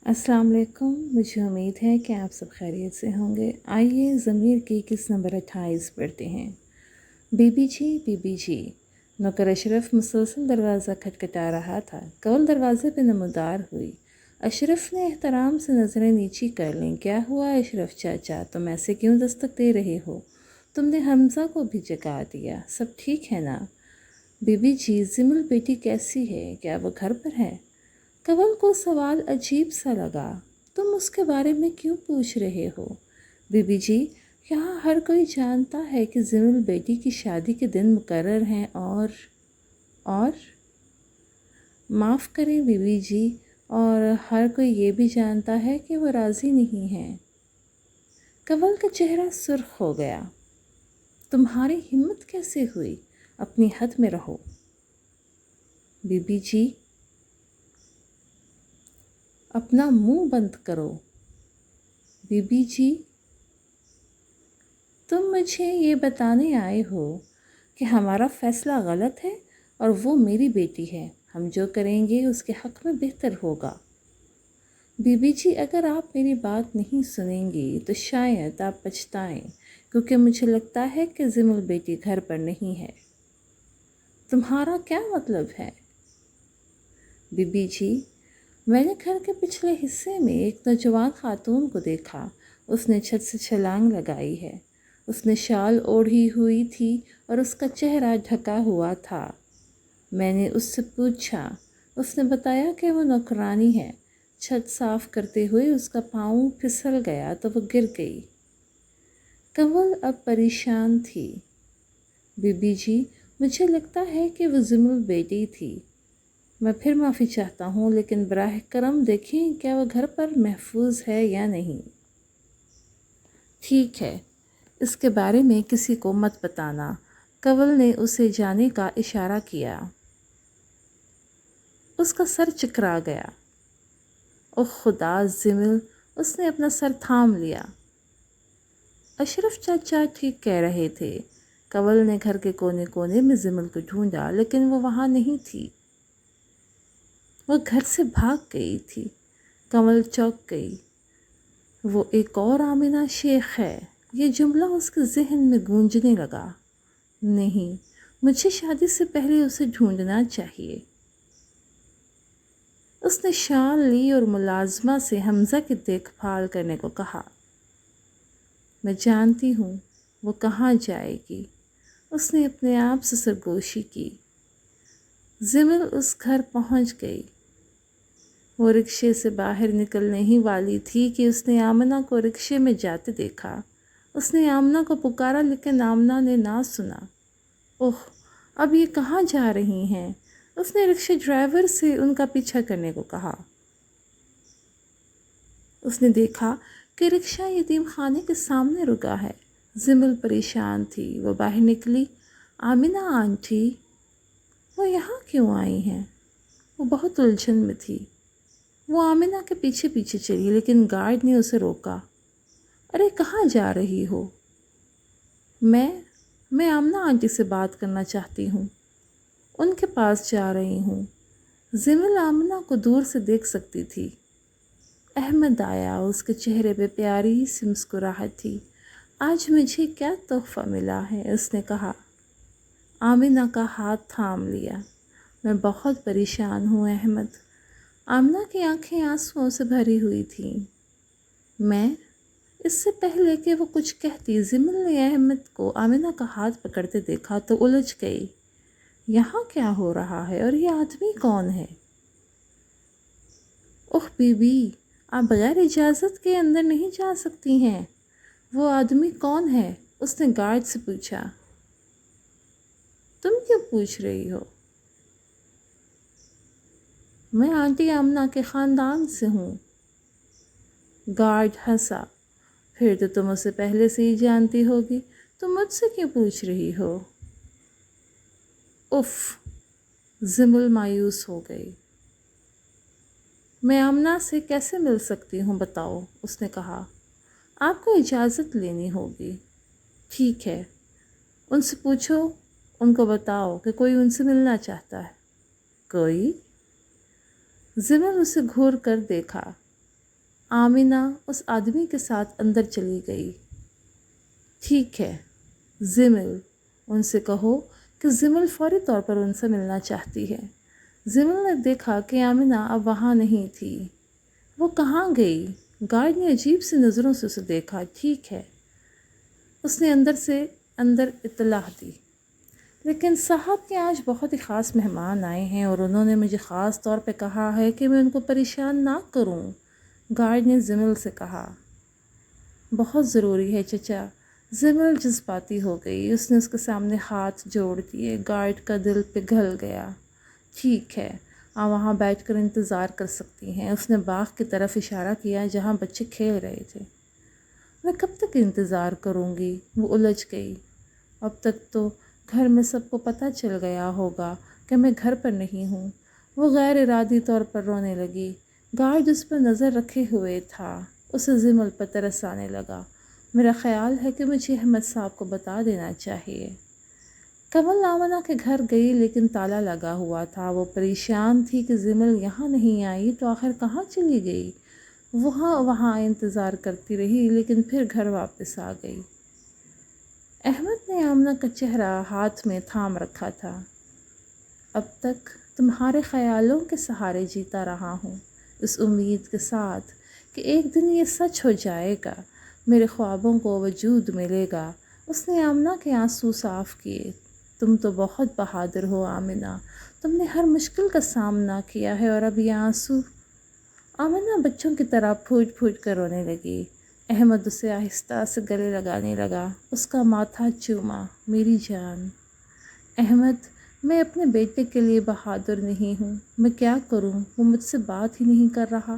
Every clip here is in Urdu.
السلام علیکم، مجھے امید ہے کہ آپ سب خیریت سے ہوں گے۔ آئیے ضمیر کی قسط نمبر 28 پڑھتے ہیں۔ بی بی جی، نوکر اشرف مسلسل دروازہ کھٹکھٹا رہا تھا۔ کول دروازے پہ نمودار ہوئی۔ اشرف نے احترام سے نظریں نیچی کر لیں۔ کیا ہوا اشرف چاچا، تم ایسے کیوں دستک دے رہے ہو؟ تم نے حمزہ کو بھی جگا دیا، سب ٹھیک ہے نا؟ بی جی، زمل بیٹی کیسی ہے؟ کیا وہ گھر پر ہے؟ کول کو سوال عجیب سا لگا۔ تم اس کے بارے میں کیوں پوچھ رہے ہو؟ بی جی، یہاں ہر کوئی جانتا ہے کہ زمل بیٹی کی شادی کے دن مقرر ہیں اور معاف کریں بی جی، اور ہر کوئی یہ بھی جانتا ہے کہ وہ راضی نہیں ہے۔ کول کا چہرہ سرخ ہو گیا۔ تمہاری ہمت کیسے ہوئی؟ اپنی حد میں رہو۔ بی جی، اپنا منہ بند کرو۔ بی جی، تم مجھے یہ بتانے آئے ہو کہ ہمارا فیصلہ غلط ہے اور وہ میری بیٹی ہے، ہم جو کریں گے اس کے حق میں بہتر ہوگا۔ بی جی، اگر آپ میری بات نہیں سنیں گی تو شاید آپ پچھتائیں، کیونکہ مجھے لگتا ہے کہ زمل بیٹی گھر پر نہیں ہے۔ تمہارا کیا مطلب ہے؟ بی جی، میں نے گھر کے پچھلے حصے میں ایک نوجوان خاتون کو دیکھا، اس نے چھت سے چھلانگ لگائی ہے۔ اس نے شال اوڑھی ہوئی تھی اور اس کا چہرہ ڈھکا ہوا تھا۔ میں نے اس سے پوچھا، اس نے بتایا کہ وہ نوکرانی ہے۔ چھت صاف کرتے ہوئے اس کا پاؤں پھسل گیا تو وہ گر گئی۔ کول اب پریشان تھی۔ بی جی، مجھے لگتا ہے کہ وہ زمل بیٹی تھی۔ میں پھر معافی چاہتا ہوں، لیکن براہ کرم دیکھیں کیا وہ گھر پر محفوظ ہے یا نہیں۔ ٹھیک ہے، اس کے بارے میں کسی کو مت بتانا۔ کول نے اسے جانے کا اشارہ کیا۔ اس کا سر چکرا گیا۔ اوہ خدا زمل، اس نے اپنا سر تھام لیا۔ اشرف چاچا ٹھیک کہہ رہے تھے۔ کول نے گھر کے کونے کونے میں زمل کو ڈھونڈا، لیکن وہ وہاں نہیں تھی۔ وہ گھر سے بھاگ گئی تھی۔ کول چونک گئی۔ وہ ایک اور آمنہ شیخ ہے، یہ جملہ اس کے ذہن میں گونجنے لگا۔ نہیں، مجھے شادی سے پہلے اسے ڈھونڈنا چاہیے۔ اس نے شال لی اور ملازمہ سے حمزہ کی دیکھ بھال کرنے کو کہا۔ میں جانتی ہوں وہ کہاں جائے گی، اس نے اپنے آپ سے سرگوشی کی۔ زمل اس گھر پہنچ گئی۔ وہ رکشے سے باہر نکلنے ہی والی تھی کہ اس نے آمنہ کو رکشے میں جاتے دیکھا۔ اس نے آمنہ کو پکارا، لیکن آمنہ نے نہ سنا۔ اوہ، اب یہ کہاں جا رہی ہیں؟ اس نے رکشے ڈرائیور سے ان کا پیچھا کرنے کو کہا۔ اس نے دیکھا کہ رکشہ یتیم خانے کے سامنے رکا ہے۔ زمل پریشان تھی۔ وہ باہر نکلی۔ آمنہ آنٹی، وہ یہاں کیوں آئی ہیں؟ وہ بہت الجھن میں تھی۔ وہ آمنہ کے پیچھے پیچھے چلی، لیکن گارڈ نے اسے روکا۔ ارے کہاں جا رہی ہو؟ میں آمنہ آنٹی سے بات کرنا چاہتی ہوں، ان کے پاس جا رہی ہوں۔ زمل آمنہ کو دور سے دیکھ سکتی تھی۔ احمد آیا، اس کے چہرے پہ پیاری سی مسکراہٹ تھی۔ آج مجھے کیا تحفہ ملا ہے، اس نے کہا۔ آمنہ کا ہاتھ تھام لیا۔ میں بہت پریشان ہوں احمد۔ آمنہ کی آنکھیں آنسوؤں سے بھری ہوئی تھیں۔ اس سے پہلے کہ وہ کچھ کہتی، زمل نے احمد کو آمنہ کا ہاتھ پکڑتے دیکھا تو الجھ گئی۔ یہاں کیا ہو رہا ہے اور یہ آدمی کون ہے؟ اوہ بی، آپ بغیر اجازت کے اندر نہیں جا سکتی ہیں۔ وہ آدمی کون ہے؟ اس نے گارڈ سے پوچھا۔ تم کیوں پوچھ رہی ہو؟ میں آنٹی آمنہ کے خاندان سے ہوں۔ گارڈ ہنسا۔ پھر تو تم اسے پہلے سے ہی جانتی ہوگی، تم مجھ سے کیوں پوچھ رہی ہو؟ اف، زمل مایوس ہو گئی۔ میں آمنہ سے کیسے مل سکتی ہوں بتاؤ، اس نے کہا۔ آپ کو اجازت لینی ہوگی۔ ٹھیک ہے، ان سے پوچھو، ان کو بتاؤ کہ کوئی ان سے ملنا چاہتا ہے۔ کوئی؟ زمل اسے گھور کر دیکھا۔ آمنہ اس آدمی کے ساتھ اندر چلی گئی۔ ٹھیک ہے زمل، ان سے کہو کہ زمل فوری طور پر ان سے ملنا چاہتی ہے۔ زمل نے دیکھا کہ آمنہ اب وہاں نہیں تھی۔ وہ کہاں گئی؟ گارڈ نے عجیب سی نظروں سے اسے دیکھا۔ ٹھیک ہے، اس نے اندر سے اندر اطلاع دی، لیکن صاحب کے آج بہت ہی خاص مہمان آئے ہیں اور انہوں نے مجھے خاص طور پہ کہا ہے کہ میں ان کو پریشان نہ کروں۔ گارڈ نے زمل سے کہا۔ بہت ضروری ہے چچا۔ زمل جذباتی ہو گئی، اس نے اس کے سامنے ہاتھ جوڑ دیے۔ گارڈ کا دل پگھل گیا۔ ٹھیک ہے، آپ وہاں بیٹھ کر انتظار کر سکتی ہیں۔ اس نے باغ کی طرف اشارہ کیا جہاں بچے کھیل رہے تھے۔ میں کب تک انتظار کروں گی؟ وہ الجھ گئی۔ اب تک تو گھر میں سب کو پتہ چل گیا ہوگا کہ میں گھر پر نہیں ہوں۔ وہ غیر ارادی طور پر رونے لگی۔ گارڈ اس پر نظر رکھے ہوئے تھا۔ اسے زمل پر ترس آنے لگا۔ میرا خیال ہے کہ مجھے احمد صاحب کو بتا دینا چاہیے۔ کمل آمنہ کے گھر گئی لیکن تالا لگا ہوا تھا۔ وہ پریشان تھی کہ زمل یہاں نہیں آئی تو آخر کہاں چلی گئی۔ وہاں انتظار کرتی رہی لیکن پھر گھر واپس آ گئی۔ احمد نے آمنہ کا چہرہ ہاتھ میں تھام رکھا تھا۔ اب تک تمہارے خیالوں کے سہارے جیتا رہا ہوں، اس امید کے ساتھ کہ ایک دن یہ سچ ہو جائے گا، میرے خوابوں کو وجود ملے گا۔ اس نے آمنہ کے آنسو صاف کیے۔ تم تو بہت بہادر ہو آمنہ، تم نے ہر مشکل کا سامنا کیا ہے اور اب یہ آنسو۔ آمنہ بچوں کی طرح پھوٹ پھوٹ کر رونے لگی۔ احمد اسے آہستہ سے گلے لگانے لگا، اس کا ماتھا چوما۔ میری جان۔ احمد، میں اپنے بیٹے کے لیے بہادر نہیں ہوں، میں کیا کروں؟ وہ مجھ سے بات ہی نہیں کر رہا۔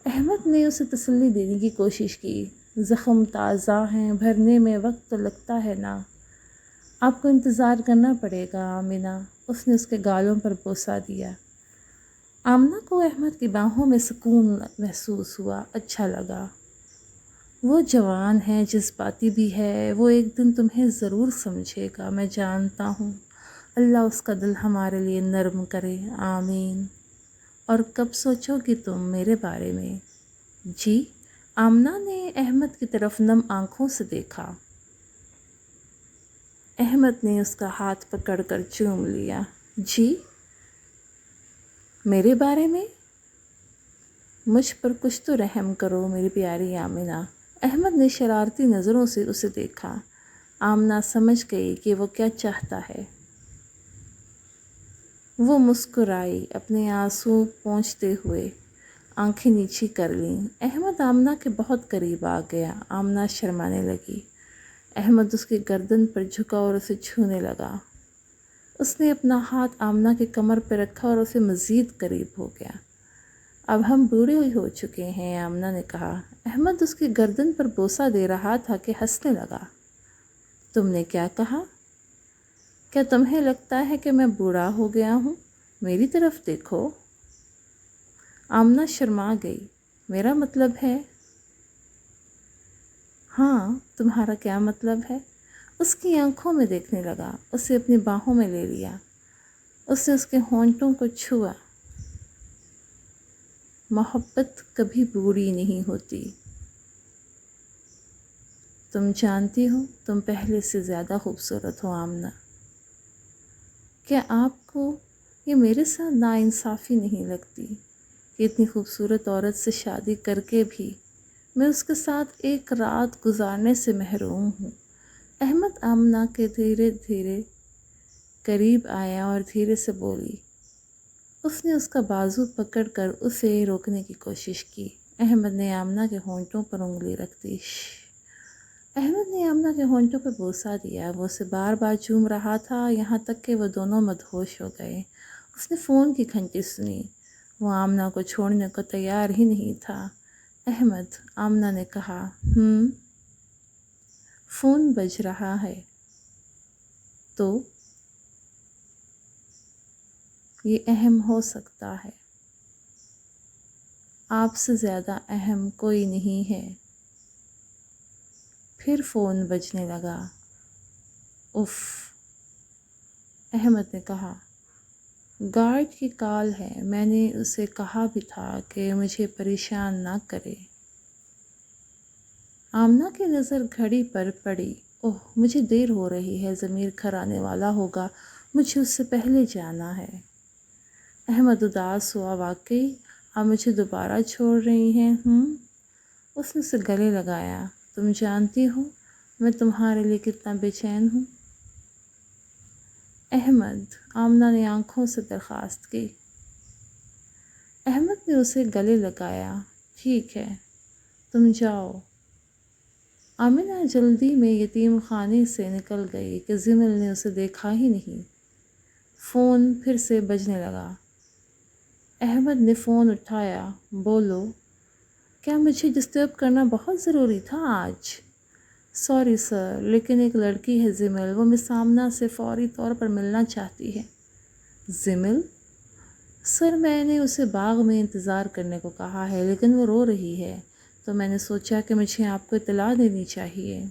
احمد نے اسے تسلی دینے کی کوشش کی۔ زخم تازہ ہیں، بھرنے میں وقت تو لگتا ہے نا۔ آپ کو انتظار کرنا پڑے گا آمنہ۔ اس نے اس کے گالوں پر بوسہ دیا۔ آمنہ کو احمد کی باہوں میں سکون محسوس ہوا، اچھا لگا۔ وہ جوان ہے، جذباتی بھی ہے، وہ ایک دن تمہیں ضرور سمجھے گا، میں جانتا ہوں۔ اللہ اس کا دل ہمارے لیے نرم کرے، آمین۔ اور کب سوچو گی تم میرے بارے میں؟ جی؟ آمنہ نے احمد کی طرف نم آنکھوں سے دیکھا۔ احمد نے اس کا ہاتھ پکڑ کر چوم لیا۔ جی؟ میرے بارے میں؟ مجھ پر کچھ تو رحم کرو میری پیاری آمنہ۔ احمد نے شرارتی نظروں سے اسے دیکھا۔ آمنہ سمجھ گئی کہ وہ کیا چاہتا ہے۔ وہ مسکرائی، اپنے آنسو پونچھتے ہوئے آنکھیں نیچی کر لیں۔ احمد آمنہ کے بہت قریب آ گیا۔ آمنہ شرمانے لگی۔ احمد اس کی گردن پر جھکا اور اسے چھونے لگا۔ اس نے اپنا ہاتھ آمنہ کی کمر پہ رکھا اور اسے مزید قریب ہو گیا۔ اب ہم بوڑھے ہو چکے ہیں، آمنہ نے کہا۔ احمد اس کی گردن پر بوسہ دے رہا تھا کہ ہنسنے لگا۔ تم نے کیا کہا؟ کیا تمہیں لگتا ہے کہ میں بوڑھا ہو گیا ہوں؟ میری طرف دیکھو۔ آمنہ شرما گئی۔ میرا مطلب ہے؟ ہاں، تمہارا کیا مطلب ہے؟ اس کی آنکھوں میں دیکھنے لگا، اسے اپنی باہوں میں لے لیا۔ اس نے اس کے ہونٹوں کو چھوا۔ محبت کبھی بوڑھی نہیں ہوتی۔ تم جانتی ہو تم پہلے سے زیادہ خوبصورت ہو آمنہ۔ کیا آپ کو یہ میرے ساتھ ناانصافی نہیں لگتی کہ اتنی خوبصورت عورت سے شادی کر کے بھی میں اس کے ساتھ ایک رات گزارنے سے محروم ہوں؟ احمد آمنہ کے دھیرے دھیرے قریب آیا اور دھیرے سے بولی۔ اس نے اس کا بازو پکڑ کر اسے روکنے کی کوشش کی۔ احمد نے آمنہ کے ہونٹوں پر انگلی رکھ دی۔ احمد نے آمنہ کے ہونٹوں پہ بوسہ دیا۔ وہ اسے بار بار چوم رہا تھا، یہاں تک کہ وہ دونوں مدہوش ہو گئے۔ اس نے فون کی گھنٹی سنی۔ وہ آمنہ کو چھوڑنے کو تیار ہی نہیں تھا۔ احمد، آمنہ نے کہا۔ فون بج رہا ہے۔ تو یہ اہم ہو سکتا ہے۔ آپ سے زیادہ اہم کوئی نہیں ہے۔ پھر فون بجنے لگا۔ اف، احمد نے کہا۔ گارڈ کی کال ہے، میں نے اسے کہا بھی تھا کہ مجھے پریشان نہ کرے۔ آمنہ کی نظر گھڑی پر پڑی۔ اوہ مجھے دیر ہو رہی ہے، ضمیر گھر آنے والا ہوگا، مجھے اس سے پہلے جانا ہے۔ احمد اداس ہوا۔ واقعی آپ مجھے دوبارہ چھوڑ رہی ہیں؟ اس نے اسے گلے لگایا۔ تم جانتی ہو میں تمہارے لیے کتنا بے چین ہوں۔ احمد، آمنہ نے آنکھوں سے درخواست کی۔ احمد نے اسے گلے لگایا۔ ٹھیک ہے تم جاؤ۔ آمنہ جلدی میں یتیم خانے سے نکل گئی کہ زمل نے اسے دیکھا ہی نہیں۔ فون پھر سے بجنے لگا۔ احمد نے فون اٹھایا۔ بولو، کیا مجھے ڈسٹرب کرنا بہت ضروری تھا آج؟ سوری سر، لیکن ایک لڑکی ہے زمل، وہ مس آمنہ سے فوری طور پر ملنا چاہتی ہے۔ زمل؟ سر میں نے اسے باغ میں انتظار کرنے کو کہا ہے، لیکن وہ رو رہی ہے، تو میں نے سوچا کہ مجھے آپ کو اطلاع دینی چاہیے۔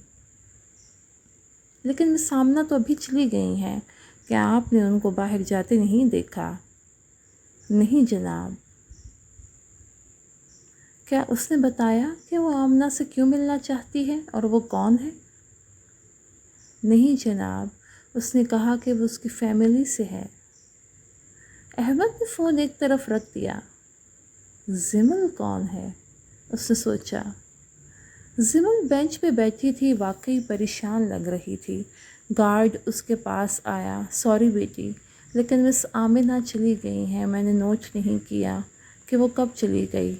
لیکن مس آمنہ تو ابھی چلی گئی ہیں، کیا آپ نے ان کو باہر جاتے نہیں دیکھا؟ نہیں جناب۔ کیا اس نے بتایا کہ وہ آمنہ سے کیوں ملنا چاہتی ہے اور وہ کون ہے؟ نہیں جناب، اس نے کہا کہ وہ اس کی فیملی سے ہے۔ احمد نے فون ایک طرف رکھ دیا۔ زمل کون ہے؟ اس نے سوچا۔ زمل بینچ پہ بیٹھی تھی، واقعی پریشان لگ رہی تھی۔ گارڈ اس کے پاس آیا۔ سوری بیٹی، لیکن مس آمنہ چلی گئی ہیں، میں نے نوٹ نہیں کیا کہ وہ کب چلی گئی۔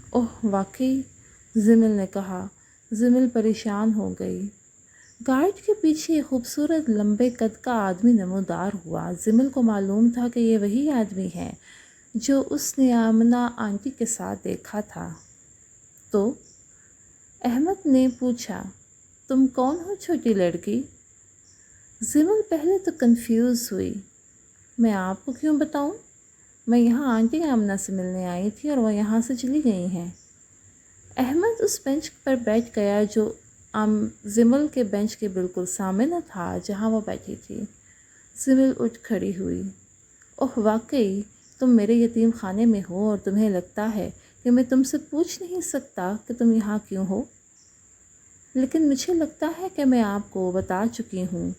اوہ واقعی؟ زمل نے کہا۔ زمل پریشان ہو گئی۔ گارڈ کے پیچھے ایک خوبصورت لمبے قد کا آدمی نمودار ہوا۔ زمل کو معلوم تھا کہ یہ وہی آدمی ہے جو اس نے آمنہ آنٹی کے ساتھ دیکھا تھا۔ تو احمد نے پوچھا، تم کون ہو چھوٹی لڑکی؟ زمل پہلے تو کنفیوز ہوئی۔ میں آپ کو کیوں بتاؤں؟ میں یہاں آنٹی آمنہ سے ملنے آئی تھی اور وہ یہاں سے چلی گئی ہیں۔ احمد اس بینچ پر بیٹھ گیا جو زمل کے بینچ کے بالکل سامنے تھا جہاں وہ بیٹھی تھی۔ زمل اٹھ کھڑی ہوئی۔ اوہ واقعی تم میرے یتیم خانے میں ہو اور تمہیں لگتا ہے کہ میں تم سے پوچھ نہیں سکتا کہ تم یہاں کیوں ہو؟ لیکن مجھے لگتا ہے کہ میں آپ کو بتا چکی ہوں۔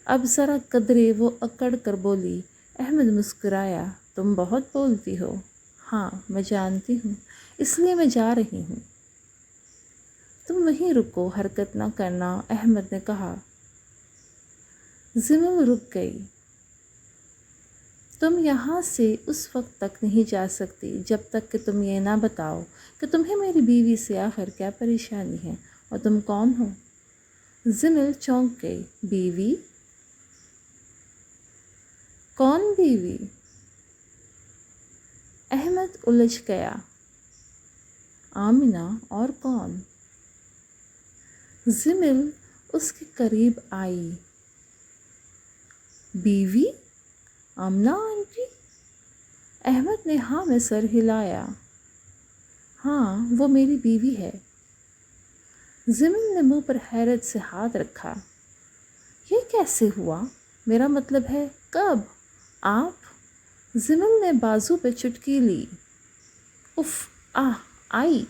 اب ذرا قدرے وہ اکڑ کر بولی۔ احمد مسکرایا۔ تم بہت بولتی ہو۔ ہاں میں جانتی ہوں، اس لیے میں جا رہی ہوں۔ تم وہیں رکو، حرکت نہ کرنا، احمد نے کہا۔ زمل رک گئی۔ تم یہاں سے اس وقت تک نہیں جا سکتی جب تک کہ تم یہ نہ بتاؤ کہ تمہیں میری بیوی سے آخر کیا پریشانی ہے اور تم کون ہو۔ زمل چونک گئی۔ بیوی؟ کون بیوی؟ احمد الجھ گیا۔ آمنہ، اور کون؟ زمل اس کے قریب آئی۔ بیوی؟ آمنہ آنٹی؟ احمد نے ہاں میں سر ہلایا۔ ہاں وہ میری بیوی ہے۔ زمل نے منہ پر حیرت سے ہاتھ رکھا۔ یہ کیسے ہوا؟ میرا مطلب ہے کب؟ آپ؟ زمل نے بازو پہ چٹکی لی۔ اف، آئی۔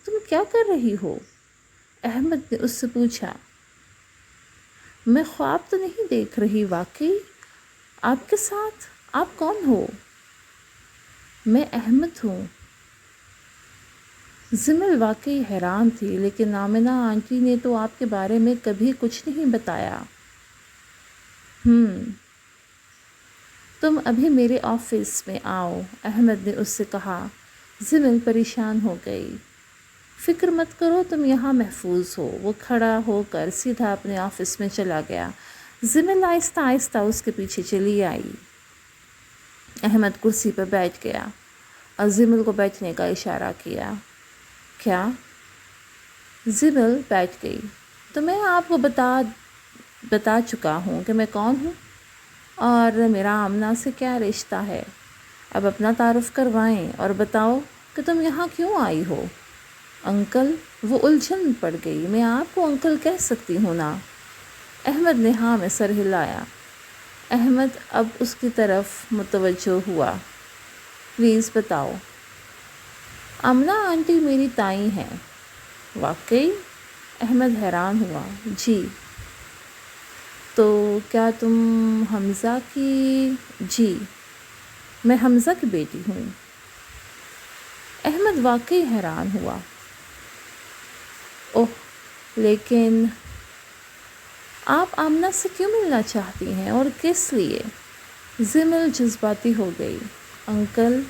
تم کیا کر رہی ہو؟ احمد نے اس سے پوچھا۔ میں خواب تو نہیں دیکھ رہی؟ واقعی آپ کے ساتھ؟ آپ کون ہو؟ میں احمد ہوں۔ زمل واقعی حیران تھی، لیکن آمنہ آنٹی نے تو آپ کے بارے میں کبھی کچھ نہیں بتایا۔ تم ابھی میرے آفس میں آؤ، احمد نے اس سے کہا۔ زمل پریشان ہو گئی۔ فکر مت کرو، تم یہاں محفوظ ہو۔ وہ کھڑا ہو کر سیدھا اپنے آفس میں چلا گیا۔ زمل آہستہ آہستہ اس کے پیچھے چلی آئی۔ احمد کرسی پر بیٹھ گیا اور زمل کو بیٹھنے کا اشارہ کیا۔ کیا؟ زمل بیٹھ گئی۔ تو میں آپ کو بتا چکا ہوں کہ میں کون ہوں اور میرا آمنہ سے کیا رشتہ ہے۔ اب اپنا تعارف کروائیں اور بتاؤ کہ تم یہاں کیوں آئی ہو۔ انکل؟ وہ الجھن پڑ گئی۔ میں آپ کو انکل کہہ سکتی ہوں نا؟ احمد نے ہاں میں سر ہلایا۔ احمد اب اس کی طرف متوجہ ہوا۔ پلیز بتاؤ۔ آمنہ آنٹی میری تائیں ہیں۔ واقعی؟ احمد حیران ہوا۔ جی۔ تو کیا تم حمزہ کی؟ جی، میں حمزہ کی بیٹی ہوں۔ احمد واقعی حیران ہوا۔ اوہ، لیکن آپ آمنہ سے کیوں ملنا چاہتی ہیں اور کس لیے؟ زمل جذباتی ہو گئی۔ انکل،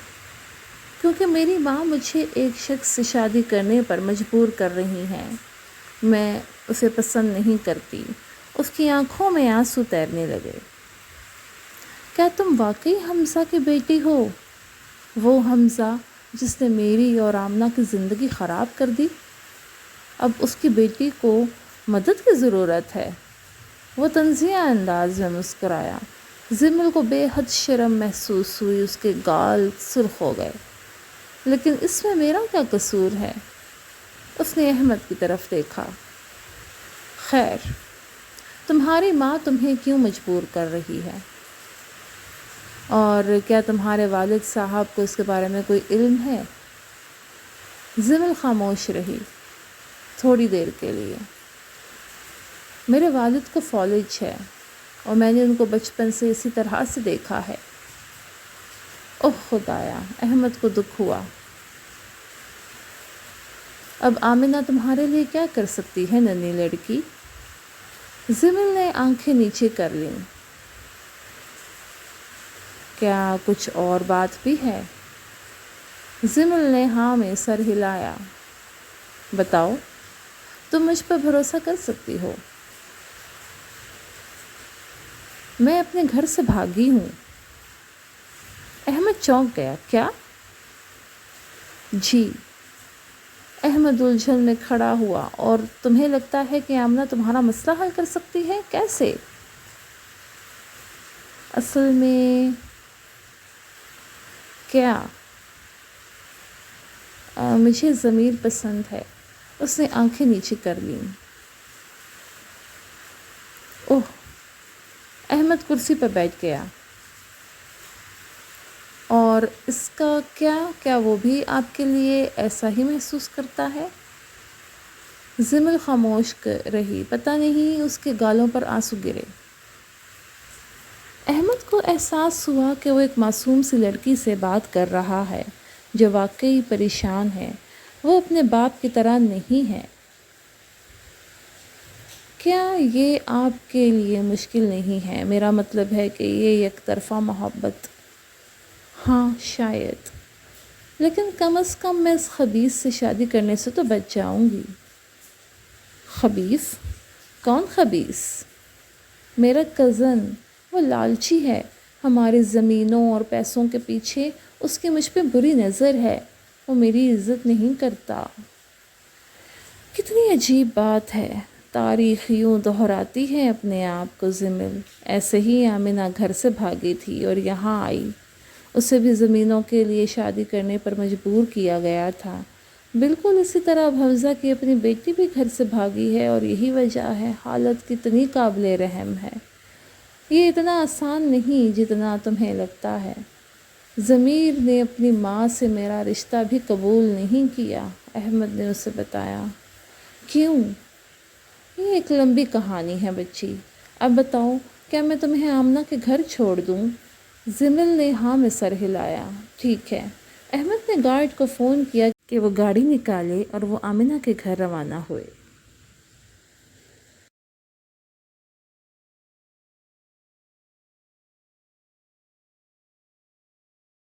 کیونکہ میری ماں مجھے ایک شخص سے شادی کرنے پر مجبور کر رہی ہیں۔ میں اسے پسند نہیں کرتی۔ اس کی آنکھوں میں آنسو تیرنے لگے۔ کیا تم واقعی حمزہ کی بیٹی ہو؟ وہ حمزہ جس نے میری اور آمنہ کی زندگی خراب کر دی، اب اس کی بیٹی کو مدد کی ضرورت ہے۔ وہ طنزیہ انداز میں مسکرایا۔ زمل کو بے حد شرم محسوس ہوئی۔ اس کے گال سرخ ہو گئے۔ لیکن اس میں میرا کیا قصور ہے؟ اس نے احمد کی طرف دیکھا۔ خیر، تمہاری ماں تمہیں کیوں مجبور کر رہی ہے؟ اور کیا تمہارے والد صاحب کو اس کے بارے میں کوئی علم ہے؟ زمل خاموش رہی تھوڑی دیر کے لیے۔ میرے والد کو فالج ہے اور میں نے ان کو بچپن سے اسی طرح سے دیکھا ہے۔ اوہ خدایا، احمد کو دکھ ہوا۔ اب آمنہ تمہارے لیے کیا کر سکتی ہے ننھی لڑکی؟ زمل نے آنکھیں نیچے کر لیں۔ کیا کچھ اور بات بھی ہے؟ زمل نے ہاں میں سر ہلایا۔ بتاؤ، تم مجھ پر بھروسہ کر سکتی ہو۔ میں اپنے گھر سے بھاگی ہوں۔ احمد چونک گیا۔ کیا؟ جی۔ احمد الجھن میں کھڑا ہوا۔ اور تمہیں لگتا ہے کہ آمنہ تمہارا مسئلہ حل کر سکتی ہے؟ کیسے؟ اصل میں کیا؟ مجھے ضمیر پسند ہے۔ اس نے آنکھیں نیچے کر لیں۔ اوہ، احمد کرسی پر بیٹھ گیا۔ اور اس کا کیا وہ بھی آپ کے لیے ایسا ہی محسوس کرتا ہے؟ زمل خاموش رہی۔ پتہ نہیں اس کے گالوں پر آنسو گرے۔ احمد کو احساس ہوا کہ وہ ایک معصوم سی لڑکی سے بات کر رہا ہے جو واقعی پریشان ہے۔ وہ اپنے باپ کی طرح نہیں ہے۔ کیا یہ آپ کے لیے مشکل نہیں ہے؟ میرا مطلب ہے کہ یہ یک طرفہ محبت۔ ہاں شاید، لیکن کم از کم میں اس خبیث سے شادی کرنے سے تو بچ جاؤں گی۔ خبیث؟ کون خبیث؟ میرا کزن، وہ لالچی ہے۔ ہماری زمینوں اور پیسوں کے پیچھے اس کی مجھ پہ بری نظر ہے۔ وہ میری عزت نہیں کرتا۔ کتنی عجیب بات ہے، تاریخ یوں دہراتی ہے اپنے آپ کو زمل۔ ایسے ہی آمنہ گھر سے بھاگی تھی اور یہاں آئی۔ اسے بھی زمینوں کے لیے شادی کرنے پر مجبور کیا گیا تھا۔ بالکل اسی طرح اب حمزہ کی اپنی بیٹی بھی گھر سے بھاگی ہے اور یہی وجہ ہے۔ حالت کتنی قابل رحم ہے۔ یہ اتنا آسان نہیں جتنا تمہیں لگتا ہے۔ ضمیر نے اپنی ماں سے میرا رشتہ بھی قبول نہیں کیا، احمد نے اسے بتایا۔ کیوں؟ یہ ایک لمبی کہانی ہے بچی۔ اب بتاؤ، کیا میں تمہیں آمنہ کے گھر چھوڑ دوں؟ زمل نے ہاں میں سر ہلایا۔ ٹھیک ہے۔ احمد نے گارڈ کو فون کیا کہ وہ گاڑی نکالے اور وہ آمنہ کے گھر روانہ ہوئے۔